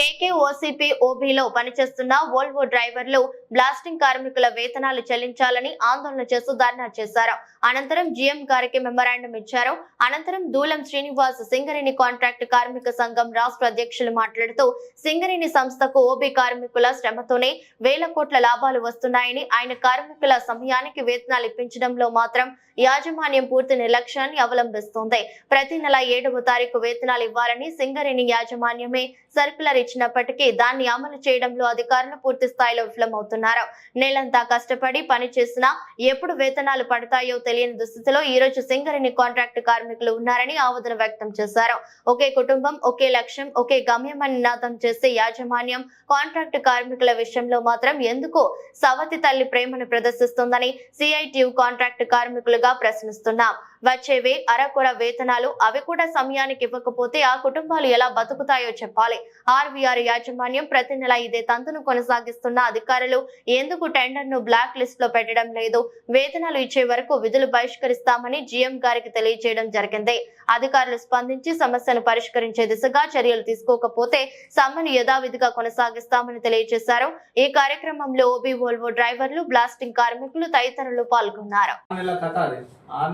కేకేఓసీపీ ఓబీలో పనిచేస్తున్న వోల్వో డ్రైవర్లు బ్లాస్టింగ్ కార్మికుల వేతనాలు చెల్లించాలని ఆందోళన చేస్తూ ధర్నా చేశారు. అనంతరం జీఎం గారికి మెమరాండం ఇచ్చారు. అనంతరం దూలం శ్రీనివాస్ సింగరేణి కాంట్రాక్ట్ కార్మిక సంఘం రాష్ట్ర అధ్యక్షులు మాట్లాడుతూ సింగరేణి సంస్థకు ఓబీ కార్మికుల శ్రమతోనే వేల కోట్ల లాభాలు వస్తున్నాయని, ఆయన కార్మికుల సమయానికి వేతనాలు ఇప్పించడంలో మాత్రం యాజమాన్యం పూర్తి నిర్లక్ష్యాన్ని అవలంబిస్తోంది. ప్రతి నెల 7వ తారీఖు వేతనాలు ఇవ్వాలని సింగరేణి యాజమాన్యమే సర్కులర్ ఇచ్చినప్పటికీ దాన్ని అమలు చేయడంలో అధికారులు పూర్తి స్థాయిలో విఫలమవుతున్నారు. నెలంతా కష్టపడి పని చేసినా ఎప్పుడు వేతనాలు పడతాయో తెలియని దుస్థితిలో ఈ రోజు సింగరేణి కాంట్రాక్ట్ కార్మికులు ఉన్నారని ఆవేదన వ్యక్తం చేశారు. ఒకే కుటుంబం, ఒకే లక్ష్యం, ఒకే గమ్యం అని నినాదం చేసే యాజమాన్యం కాంట్రాక్ట్ కార్మికుల విషయంలో మాత్రం ఎందుకు సవతి తల్లి ప్రేమను ప్రదర్శిస్తోందని సిఐటియు కాంట్రాక్ట్ కార్మికులుగా ప్రశ్నిస్తున్నాం. వచ్చేవే అరకొర వేతనాలు, అవి కూడా సమయానికి ఇవ్వకపోతే ఆ కుటుంబాలు ఎలా బతుకుతాయో చెప్పాలి. ఆర్వీఆర్ యాజమాన్యం ప్రతి నెల ఇదే తంతును కొనసాగిస్తున్న అధికారులు ఎందుకు టెండర్ ను బ్లాక్ లిస్ట్ లో పెట్టడం లేదు? వేతనాలు ఇచ్చే వరకు విధులు బహిష్కరిస్తామని జీఎం గారికి తెలియజేయడం జరిగింది. అధికారులు స్పందించి సమస్యను పరిష్కరించే దిశగా చర్యలు తీసుకోకపోతే సమ్మెను యథావిధిగా కొనసాగిస్తామని తెలియజేశారు. ఈ కార్యక్రమంలో ఓబీ వోల్వో డ్రైవర్లు, బ్లాస్టింగ్ కార్మికులు తదితరులు పాల్గొన్నారు. 6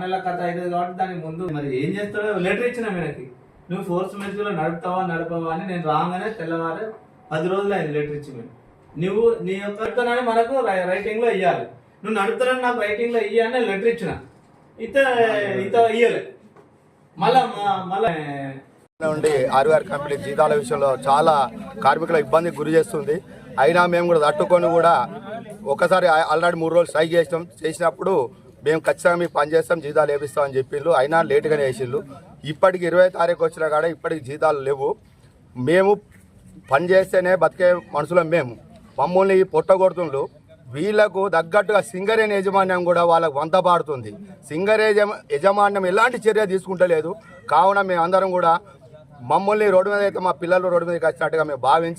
నెలల కథ అయితే కాబట్టి దానికి ముందు మరి ఏం చేస్తాడో లెటర్ ఇచ్చిన మీనకి, నువ్వు ఫోర్స్ మెచ్యూలో నడుపుతావా నడపవా అని. నేను రాగానే తెల్లవారు 10 రోజులు అయింది లెటర్ ఇచ్చి. నువ్వు నీ యొక్క నడుపుతానని మనకు రైటింగ్ లో ఇవ్వాలి. నువ్వు నడుపుతానని నాకు రైటింగ్ లో ఇయ్యని లెటర్ ఇచ్చిన, ఇంత ఇయ్యలే. మళ్ళా ఆర్వీఆర్ కంపెనీ జీతాల విషయంలో చాలా కార్మికుల ఇబ్బంది గురి చేస్తుంది. అయినా మేము కూడా తట్టుకొని కూడా ఒకసారి ఆల్రెడీ 3 రోజులు స్ట్రైక్ చేసినప్పుడు మేము ఖచ్చితంగా మీకు పనిచేస్తాం, జీతాలు వేపిస్తామని చెప్పిండ్రు. అయినా లేటుగానే వేసిండ్రు. ఇప్పటికి 20వ తారీఖు వచ్చినా కూడా ఇప్పటికి జీతాలు లేవు. మేము పని చేస్తేనే బతికే మనుషులం. మమ్మల్ని పొట్టగొడుతుండ్రు. వీళ్లకు తగ్గట్టుగా సింగరేణి యాజమాన్యం కూడా వాళ్ళకు వంత పాడుతుంది. సింగరేణి యాజమాన్యం ఎలాంటి చర్య తీసుకుంటలేదు. కావున మేము అందరం కూడా మమ్మల్ని రోడ్డు మీద అయితే మా పిల్లలు రోడ్డు మీదకి వచ్చినట్టుగా మేము భావించి